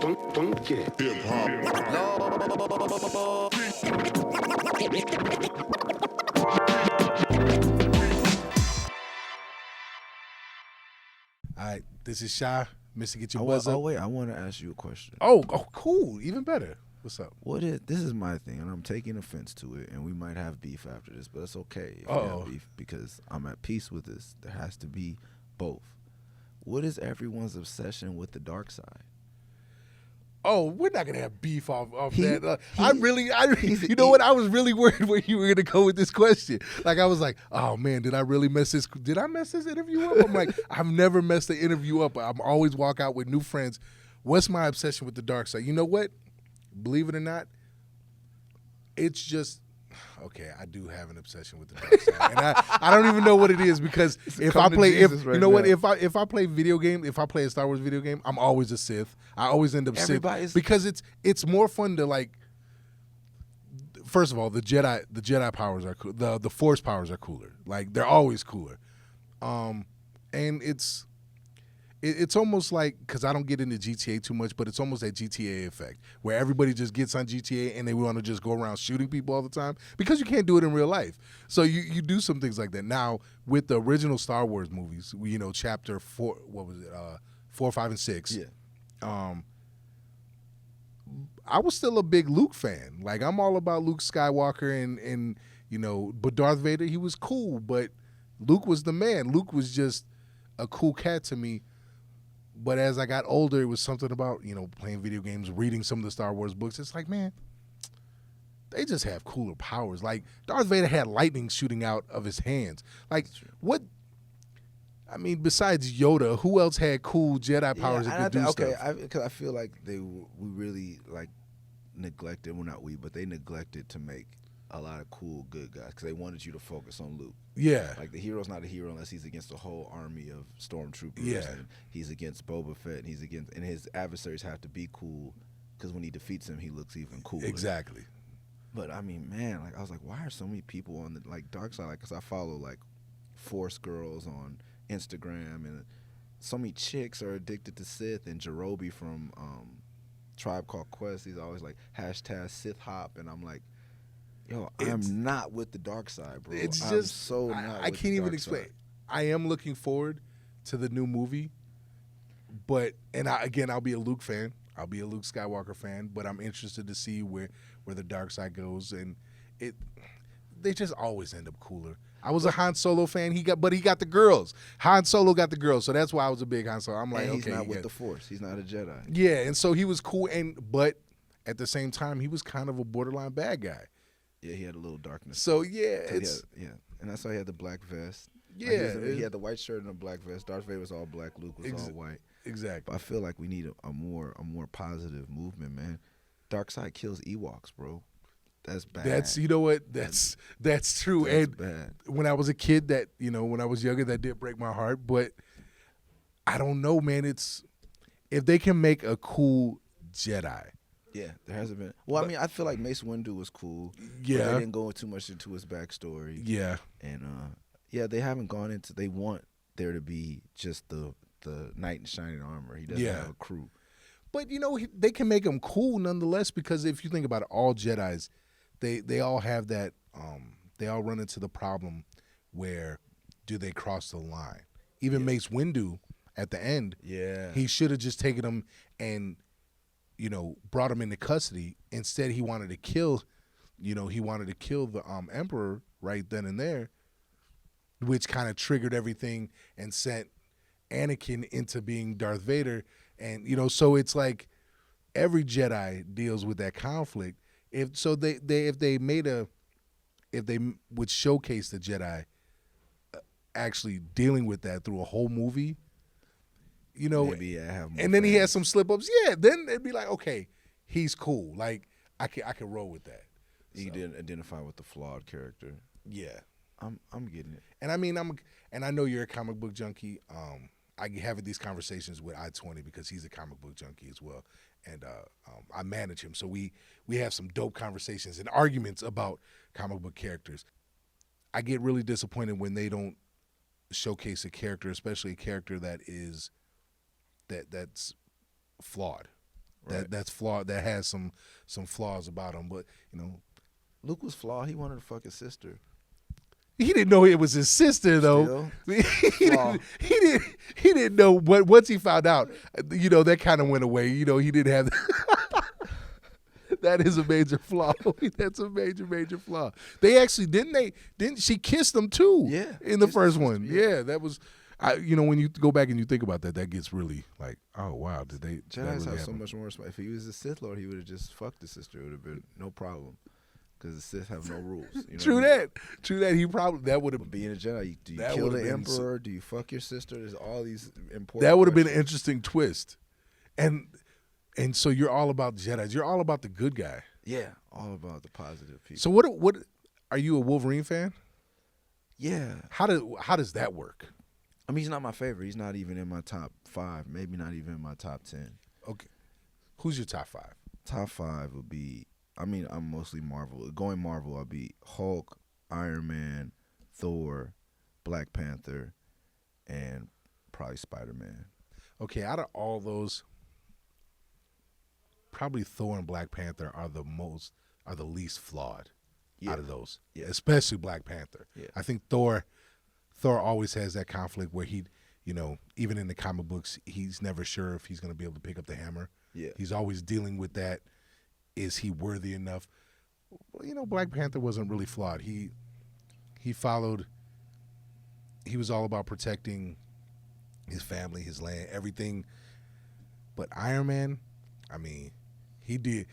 Funky. All right, this is Shy. Mr. Get Your Oh, Buzz Up. wait, I want to ask you a question. Oh, cool. Even better. What's up? This is my thing, and I'm taking offense to it, and we might have beef after this, but it's okay if we have beef because I'm at peace with this. There has to be both. What is everyone's obsession with the dark side? Oh, we're not gonna have beef off that. You know what? I was really worried where you were gonna go with this question. Like, I was like, oh man, did I really mess this? Did I mess this interview up? I'm like, I've never messed the interview up. I'm always walk out with new friends. What's my obsession with the dark side? You know what? Believe it or not, it's just okay. I do have an obsession with the dark side, and I don't even know what it is because if I play video game, if I play a Star Wars video game, I'm always a Sith. I always end up Sith because it's more fun to like. First of all, the Jedi powers are cool. The Force powers are cooler. Like they're always cooler, and it's almost like, because I don't get into GTA too much, but it's almost that GTA effect where everybody just gets on GTA and they want to just go around shooting people all the time because you can't do it in real life. So you do some things like that. Now, with the original Star Wars movies, chapter 4, 4, 5, and 6, I was still a big Luke fan. Like, I'm all about Luke Skywalker and but Darth Vader, he was cool, but Luke was the man. Luke was just a cool cat to me. But as I got older, it was something about, playing video games, reading some of the Star Wars books. It's like, man, they just have cooler powers. Like, Darth Vader had lightning shooting out of his hands. Like, what? I mean, besides Yoda, who else had cool Jedi powers that could do stuff? Because I feel like we really, like, neglected, well, not we, but they neglected to make a lot of cool good guys because they wanted you to focus on Luke. Yeah. Like, the hero's not a hero unless he's against a whole army of stormtroopers. Yeah. And he's against Boba Fett, and his adversaries have to be cool because when he defeats him, he looks even cooler. Exactly. But, I mean, man, like, I was like, why are so many people on the, like, dark side? Like, because I follow, like, Force girls on Instagram, and so many chicks are addicted to Sith, and Jerobi from Tribe Called Quest, he's always like, #Sith Hop, and I'm like, yo, I'm not with the dark side, bro. It's I'm just so not. I can't even explain. I am looking forward to the new movie, but I'll be a Luke fan. I'll be a Luke Skywalker fan, but I'm interested to see where the dark side goes, and they just always end up cooler. I was a Han Solo fan. He got the girls. Han Solo got the girls, so that's why I was a big Han Solo. I'm like, and he's okay, not with the Force. He's not a Jedi. Yeah, and so he was cool, but at the same time, he was kind of a borderline bad guy. Yeah, he had a little darkness. So yeah, and that's why he had the black vest. Yeah, like he had the white shirt and a black vest. Darth Vader was all black. Luke was all white. Exactly. But I feel like we need a more positive movement, man. Dark side kills Ewoks, bro. That's bad. That's true. That's and bad. When I was a kid, when I was younger, that did break my heart. But I don't know, man. It's if they can make a cool Jedi. Yeah, there hasn't been. Well, I mean, I feel like Mace Windu was cool. Yeah, they didn't go too much into his backstory. Yeah, and they haven't gone into. They want there to be just the knight in shining armor. He doesn't have a crew. But they can make him cool nonetheless, because if you think about it, all Jedis, they all have that. They all run into the problem where do they cross the line? Even Mace Windu at the end, he should have just taken him and brought him into custody. Instead, he wanted to kill. He wanted to kill the Emperor right then and there, which kind of triggered everything and sent Anakin into being Darth Vader. And so it's like every Jedi deals with that conflict. If they would showcase the Jedi actually dealing with that through a whole movie, maybe have more and then fans. he has some slip ups. Yeah, then it'd be like, okay, he's cool. Like I can roll with that. You didn't identify with the flawed character. Yeah, I'm getting it. And I mean, I know you're a comic book junkie. I have these conversations with I-20 because he's a comic book junkie as well, and I manage him. So we have some dope conversations and arguments about comic book characters. I get really disappointed when they don't showcase a character, especially a character that's flawed. that's flawed. That has some flaws about him. But Luke was flawed. He wanted to fuck his sister. he didn't know it was his sister though. Still, he didn't know. But once he found out, that kind of went away. He didn't have. That is a major flaw. That's a major flaw. They actually didn't she kissed him too? Yeah, in the first one. Yeah, that was. When you go back and you think about that, that gets really like, oh wow, did they? Jedi's have so much more respect. If he was a Sith Lord, he would have just fucked the sister. It would have been no problem, because the Sith have no rules. True that. He probably that would have. Being a Jedi, do you kill the Emperor? Do you fuck your sister? There's all these important. That would have been an interesting twist, and so you're all about Jedis. You're all about the good guy. Yeah, all about the positive people. So what are you a Wolverine fan? Yeah. How does that work? I mean, he's not my favorite. He's not even in my top 5. Maybe not even in my top 10. Okay. Who's your top 5? Top 5 would be, I'm mostly Marvel. Going Marvel, I'll be Hulk, Iron Man, Thor, Black Panther, and probably Spider-Man. Okay, out of all those, probably Thor and Black Panther are the least flawed out of those. Yeah. Especially Black Panther. Yeah. I think Thor always has that conflict where he, even in the comic books, he's never sure if he's going to be able to pick up the hammer. Yeah. He's always dealing with that. Is he worthy enough? Well, Black Panther wasn't really flawed. He was all about protecting his family, his land, everything. But Iron Man, he did.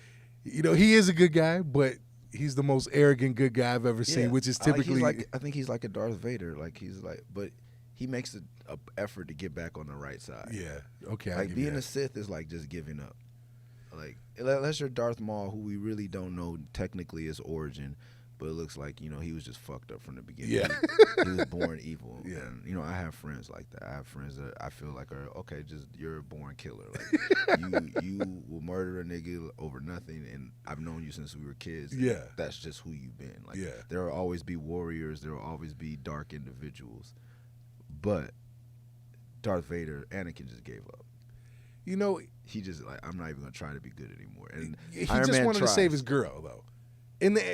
He is a good guy, but he's the most arrogant good guy I've ever seen, which is typically. I think he's like a Darth Vader. But he makes an effort to get back on the right side. Yeah. Okay. Like being a Sith is like just giving up. Like unless you're Darth Maul, who we really don't know technically his origin, but it looks like he was just fucked up from the beginning. Yeah. He was born evil. Yeah. And I have friends like that. I have friends that I feel like are you're a born killer. Like you will murder a nigga over nothing, and I've known you since we were kids. Yeah. That's just who you've been. Like Yeah. there will always be warriors. There will always be dark individuals, but Darth Vader, Anakin just gave up. He just I'm not even gonna try to be good anymore. And he Iron just Man wanted to tries. save his girl though.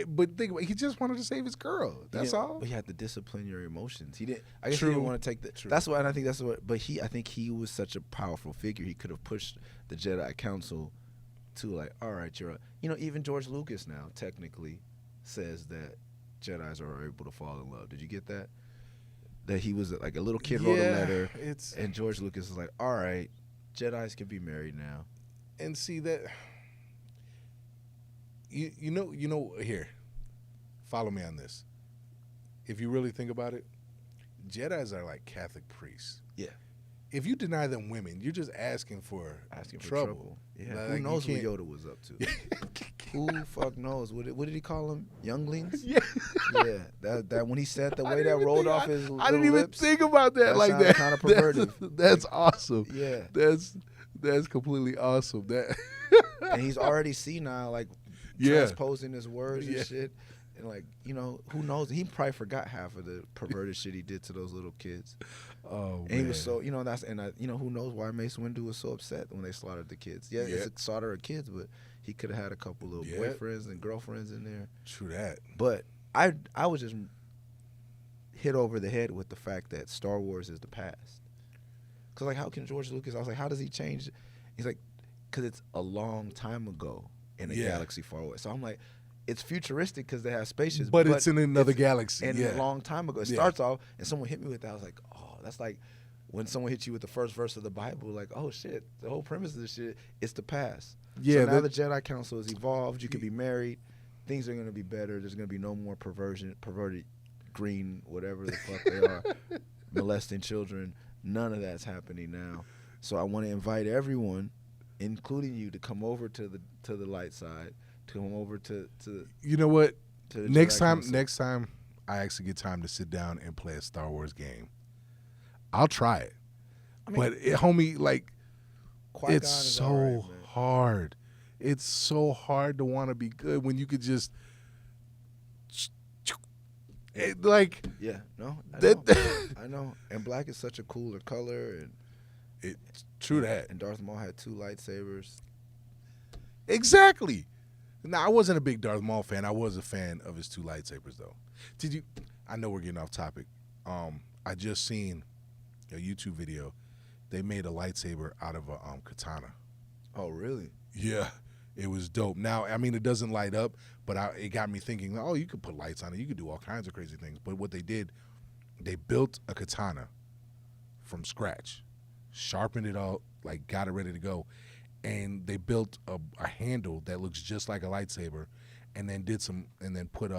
But think about it, he just wanted to save his girl. That's all. But you have to discipline your emotions. He didn't. I guess True. he didn't want to take the. True. That's why I think that's what. But I think he was such a powerful figure. He could have pushed the Jedi Council to all right, even George Lucas now technically says that Jedis are able to fall in love. Did you get that? That he was like a little kid wrote a letter, and George Lucas is like, all right, Jedis can be married now. And see that. Here, follow me on this. If you really think about it, Jedis are like Catholic priests. Yeah. If you deny them women, you're just asking for trouble. Yeah. Like, who knows what Yoda was up to? Who fuck knows? What did he call them? Younglings? Yeah. Yeah. That when he said the way that rolled off his I didn't even lips, think about that like that. Kind of perverted. That's awesome. Yeah. That's completely awesome. That. And he's already senile, transposing his words and shit. And who knows? He probably forgot half of the perverted shit he did to those little kids. Oh, and he was so, who knows why Mace Windu was so upset when they slaughtered the kids. Yeah, it's a slaughter of kids, but he could have had a couple little boyfriends and girlfriends in there. True that. But I was just hit over the head with the fact that Star Wars is the past. Because, how can George Lucas, I was like, how does he change? He's like, because it's a long time ago in a galaxy far away. So I'm like, it's futuristic because they have spaceships. But it's in another galaxy. And a long time ago. It starts off, and someone hit me with that. I was like, oh, that's like when someone hits you with the first verse of the Bible, like, oh, shit, the whole premise of this shit is the past. Yeah. So now the Jedi Council has evolved. You can be married. Things are going to be better. There's going to be no more perverted green, whatever the fuck they are, molesting children. None of that's happening now. So I want to invite everyone, including you, to come over to the light side, to come over to you know what? To the next Jedi time I actually get time to sit down and play a Star Wars game, I'll try it. But homie, Qui-Gon it's is so all right, hard. It's so hard to want to be good when you could just yeah, no, I know. And black is such a cooler color, and it's true that. And Darth Maul had 2 lightsabers. Exactly. Now, I wasn't a big Darth Maul fan. I was a fan of his 2 lightsabers, though. Did you? I know we're getting off topic. I just seen a YouTube video. They made a lightsaber out of a katana. Oh, really? Yeah, it was dope. Now, I mean, it doesn't light up, but it got me thinking, oh, you could put lights on it. You could do all kinds of crazy things. But what they did, they built a katana from scratch, sharpened it all, like got it ready to go, and they built a handle that looks just like a lightsaber, and then put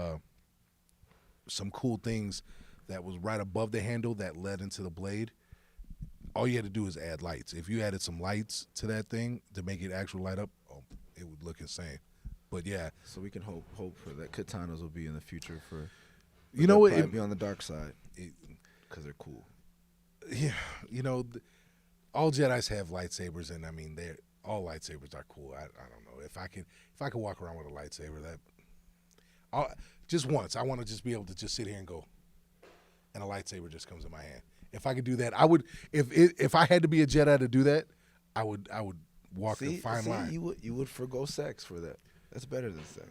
some cool things that was right above the handle that led into the blade. All you had to do is add lights. If you added some lights to that thing to make it actually light up, it would look insane. But yeah, so we can hope for that. Katanas will be in the future for. You know what? It'd be on the dark side because they're cool. Yeah, all Jedis have lightsabers, and I mean, all lightsabers are cool. I don't know if I could walk around with a lightsaber, just once. I want to just be able to just sit here and go, and a lightsaber just comes in my hand. If I could do that, I would. If I had to be a Jedi to do that, I would walk a fine line. You would forgo sex for that. That's better than sex.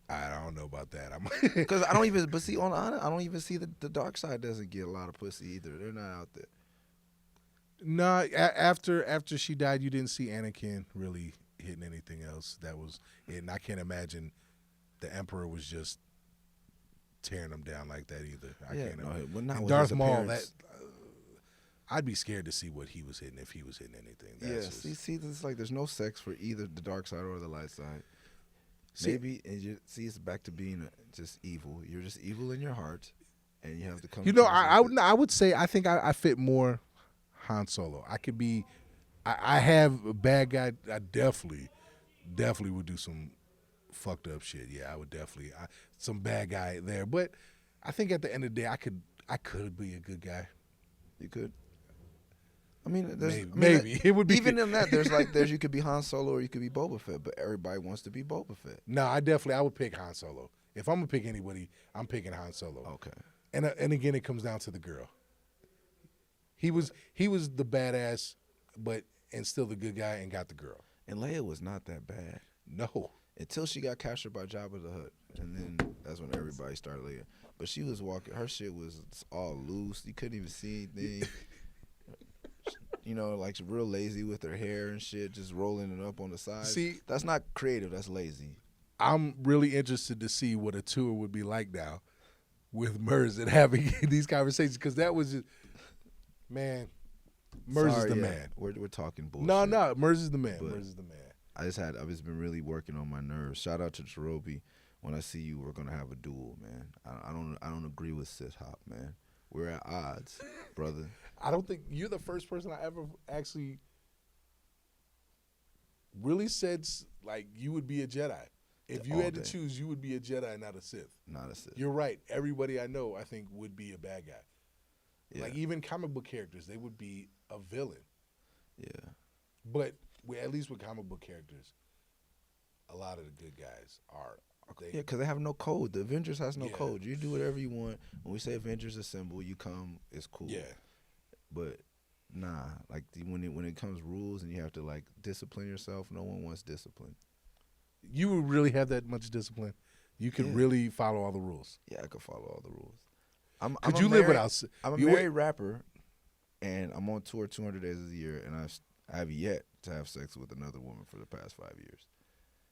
I don't know about that. Because I don't even. But see, I don't even see the dark side doesn't get a lot of pussy either. They're not out there. No, after she died, you didn't see Anakin really hitting anything else. That was it. And I can't imagine the Emperor was just tearing them down like that either. I can't imagine. Well, not with Darth his Maul, appearance. I'd be scared to see what he was hitting if he was hitting anything. See, it's like there's no sex for either the dark side or the light side. See, Maybe it's back to being just evil. You're just evil in your heart, and you have to come. I would say I think I fit more Han Solo. I could be. I have a bad guy. I definitely would do some fucked up shit. Yeah, I would definitely some bad guy there. But I think at the end of the day, I could be a good guy. You could. I mean, maybe it would be even in that. There's you could be Han Solo or you could be Boba Fett, but everybody wants to be Boba Fett. No, I would pick Han Solo. If I'm gonna pick anybody, I'm picking Han Solo. Okay. And again, it comes down to the girl. He was the badass, and still the good guy, and got the girl. And Leia was not that bad. No. Until she got captured by Jabba the Hutt, and then that's when everybody started Leia. But she was walking. Her shit was all loose. You couldn't even see anything. Like real lazy with her hair and shit, just rolling it up on the side. See, that's not creative. That's lazy. I'm really interested to see what a tour would be like now with Murs and having these conversations, because that was just, man, Murs is the man. We're talking bullshit. No, Murs is the man. Murs is the man. I've just been really working on my nerves. Shout out to Cherobi. When I see you, we're gonna have a duel, man. I don't agree with Sith Hop, man. We're at odds, brother. I don't think you're the first person I ever actually really said like you would be a Jedi. If you had to choose, you would be a Jedi, not a Sith. Not a Sith. You're right. Everybody I know, I think, would be a bad guy. Yeah. Like even comic book characters, they would be a villain. Yeah. But at least with comic book characters, a lot of the good guys are. Because they have no code. The Avengers has no code. You do whatever you want. When we say Avengers Assemble, you come. It's cool. Yeah. But nah, like when it comes rules and you have to like discipline yourself, no one wants discipline. You would really have that much discipline? You could really follow all the rules? Yeah, I could follow all the rules. Could you live without? I'm a married rapper, and I'm on tour 200 days of the year, and I have yet to have sex with another woman for the past 5 years.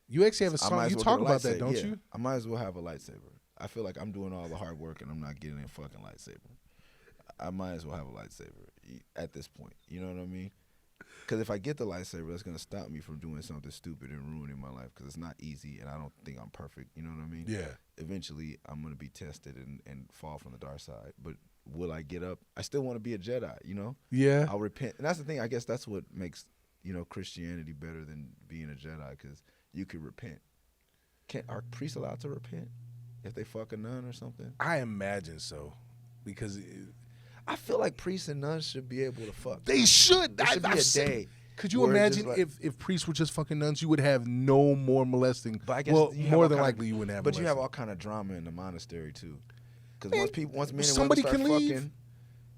You actually have a song. You talk about that, don't you? I might as well have a lightsaber. I feel like I'm doing all the hard work and I'm not getting a fucking lightsaber. I might as well have a lightsaber at this point. You know what I mean? Because if I get the lightsaber, that's going to stop me from doing something stupid and ruining my life, because it's not easy and I don't think I'm perfect. You know what I mean? Yeah. Eventually, I'm going to be tested and fall from the dark side. But will I get up? I still want to be a Jedi, you know? Yeah. I'll repent. And that's the thing. I guess that's what makes, Christianity better than being a Jedi, because you could repent. Are priests allowed to repent if they fuck a nun or something? I imagine so, because I feel like priests and nuns should be able to fuck. They should. There should be a day. Could you imagine if priests were just fucking nuns? You would have no more molesting. But I guess more than likely you wouldn't have. But you have all kind of drama in the monastery too, because once men and somebody women start can leave. fucking,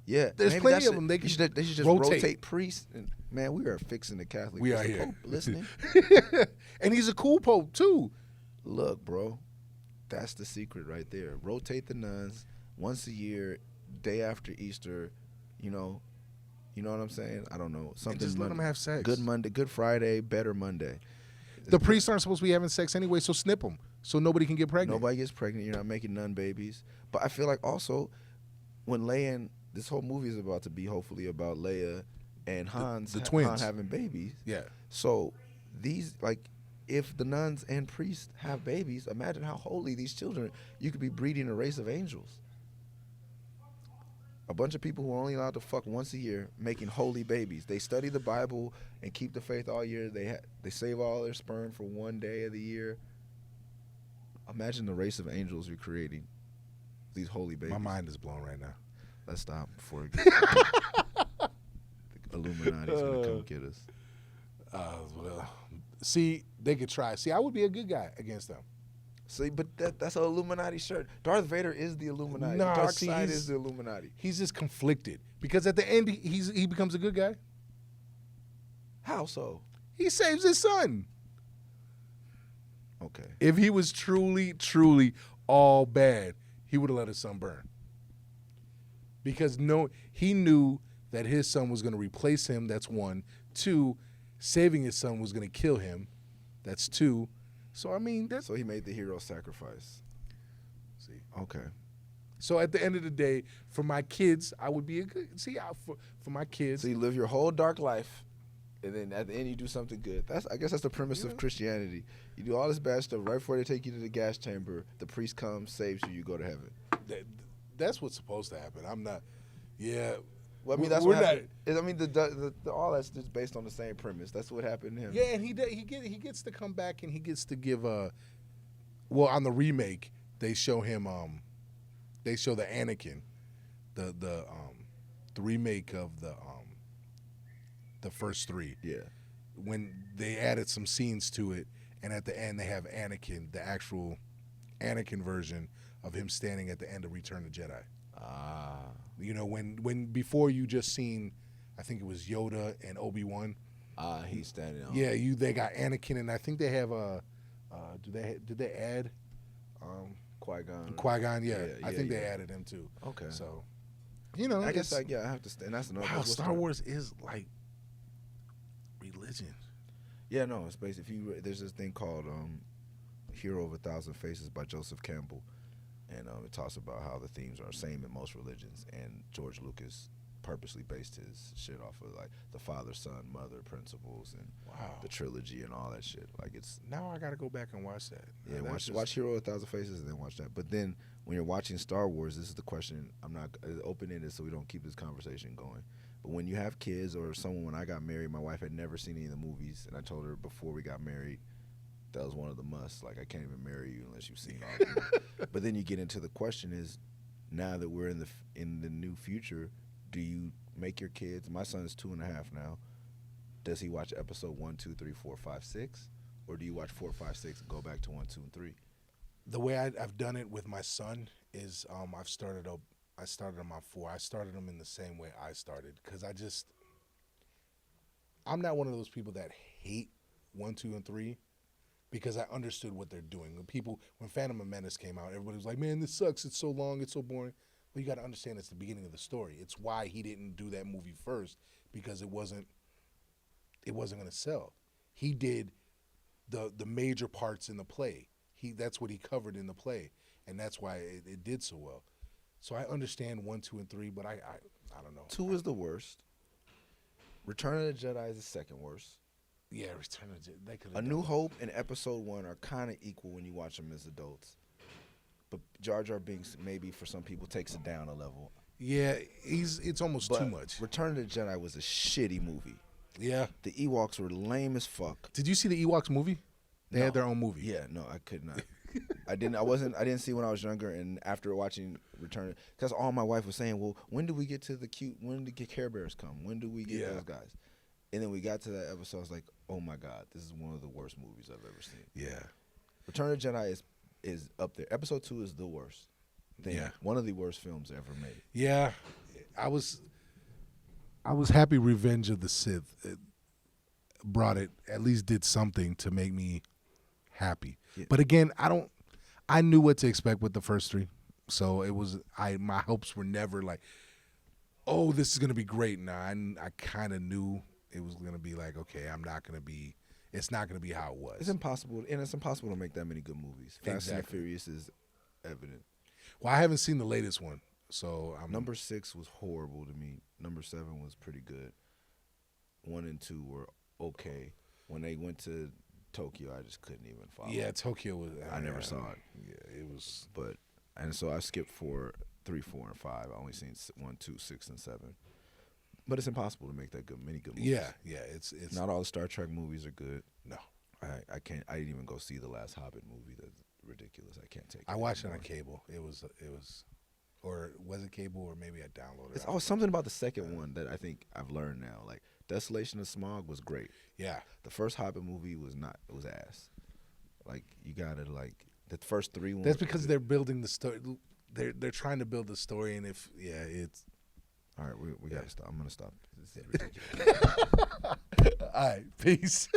Yeah, There's maybe plenty that's of it. them. They should just rotate priests. And, man, we are fixing the Catholic. We Is are the here. Pope listening? And he's a cool pope too. Look, bro, that's the secret right there. Rotate the nuns once a year, day after Easter. You know what I'm saying? I don't know. Something. And just let them have sex. Good Monday, Good Friday, better Monday. The priests aren't supposed to be having sex anyway, so snip them so nobody can get pregnant. Nobody gets pregnant. You're not making nun babies. But I feel like also when Leia and this whole movie is about to be hopefully about Leia and Hans, the twins Han having babies. Yeah. So these if the nuns and priests have babies, imagine how holy these children. You could be breeding a race of angels. A bunch of people who are only allowed to fuck once a year, making holy babies. They study the Bible and keep the faith all year. They save all their sperm for one day of the year. Imagine the race of angels you're creating. These holy babies. My mind is blown right now. Let's stop before it gets the Illuminati's gonna come get us. Well, see, they could try. See, I would be a good guy against them. See, but that's an Illuminati shirt. Darth Vader is the Illuminati. Nah, the dark see, side is the Illuminati. He's just conflicted because at the end he becomes a good guy. How so? He saves his son. Okay. If he was truly all bad, he would have let his son burn. Because he knew that his son was going to replace him. That's one. Two, saving his son was going to kill him. That's two. So I mean, So he made the hero sacrifice. See. Okay. So at the end of the day, for my kids, I would be a good. See, for my kids. So you live your whole dark life, and then at the end you do something good. I guess that's the premise of Christianity. You do all this bad stuff right before they take you to the gas chamber. The priest comes, saves you, you go to heaven. That's what's supposed to happen. I'm not. Yeah. Well, I mean, that's what happened. I mean, the all that's just based on the same premise. That's what happened to him. Yeah, and he gets to come back and he gets to give well, on the remake they show him they show the Anakin, the remake of the first three. Yeah. When they added some scenes to it, and at the end they have Anakin, the actual Anakin version of him standing at the end of Return of the Jedi. Ah. You know, when before you just seen, I think it was Yoda and Obi-Wan. He's standing on. Yeah, they got Anakin, and I think they have did they add Qui-Gon. Qui-Gon? Yeah, I think they added him too. Okay. So, you know, I guess I have to. And that's another. Wow, Star Wars is like religion. Yeah, no, it's basically there's this thing called "Hero of a Thousand Faces" by Joseph Campbell, and it talks about how the themes are the same in most religions, and George Lucas purposely based his shit off of like the father, son, mother principles and the trilogy and all that shit. Like it's now I gotta go back and watch that. Yeah, watch Hero of a Thousand Faces and then watch that. But then when you're watching Star Wars, this is the question. I'm not open-ended, so we don't keep this conversation going. But when you have kids or someone, when I got married, my wife had never seen any of the movies, and I told her before we got married, that was one of the musts. Like I can't even marry you unless you've seen all of them. But then you get into the question is, now that we're in the new future, do you make your kids? My son is 2.5 now. Does he watch episode 1, 2, 3, 4, 5, 6, or do you watch 4, 5, 6 and go back to 1, 2, and 3? The way I've done it with my son is I started him on 4. I started him in the same way I started because I'm not one of those people that hate 1, 2, and 3 because I understood what they're doing. When Phantom Menace came out, everybody was like, "Man, this sucks. It's so long. It's so boring." Well, you got to understand it's the beginning of the story. It's why he didn't do that movie first because it wasn't going to sell. He did the major parts in the play. That's what he covered in the play, and that's why it did so well. So I understand 1, 2, and 3, but I don't know. 2 is the worst. Return of the Jedi is the second worst. Yeah, Return of the Jedi. They could. A New Hope and Episode 1 are kind of equal when you watch them as adults. But Jar Jar Binks maybe for some people takes it down a level. Yeah, it's almost too much. Return of the Jedi was a shitty movie. Yeah. The Ewoks were lame as fuck. Did you see the Ewoks movie? They had their own movie. Yeah, no, I could not. I didn't see when I was younger, and after watching Return, because all my wife was saying, well, when do we get to when do Care Bears come? When do we get those guys? And then we got to that episode, I was like, oh my God, this is one of the worst movies I've ever seen. Yeah. Return of the Jedi is up there. Episode 2 is the worst thing. Yeah. One of the worst films ever made. Yeah. I was happy Revenge of the Sith brought it, at least did something to make me happy. Yeah. But again, I knew what to expect with the first three. So it was, my hopes were never like, oh, this is going to be great. Nah, I kind of knew it was going to be like, okay, it's not going to be how it was. It's impossible to make that many good movies. Fast and Exactly. Furious is evident. Well, I haven't seen the latest one. So Number 6 was horrible to me. Number 7 was pretty good. 1 and 2 were okay. When they went to Tokyo, I just couldn't even follow. Yeah, Tokyo was. I never saw it. Yeah, it was. And so I skipped 3, 4, and 5. I only seen 1, 2, 6, and 7. But it's impossible to make that many good movies. Yeah. It's not all the Star Trek movies are good. No, I can't. I didn't even go see the last Hobbit movie. That's ridiculous. I can't take it. I watched it anymore. on cable. It was, or was it cable, or maybe I downloaded it. It's something about the second one that I think I've learned now. Like Desolation of Smog was great. Yeah, The first Hobbit movie was not. It was ass. Like you gotta like the first 3 ones. that's because they're building the story. They're trying to build the story, and it's. All right, we gotta stop. I'm gonna stop. This is ridiculous. All right, peace.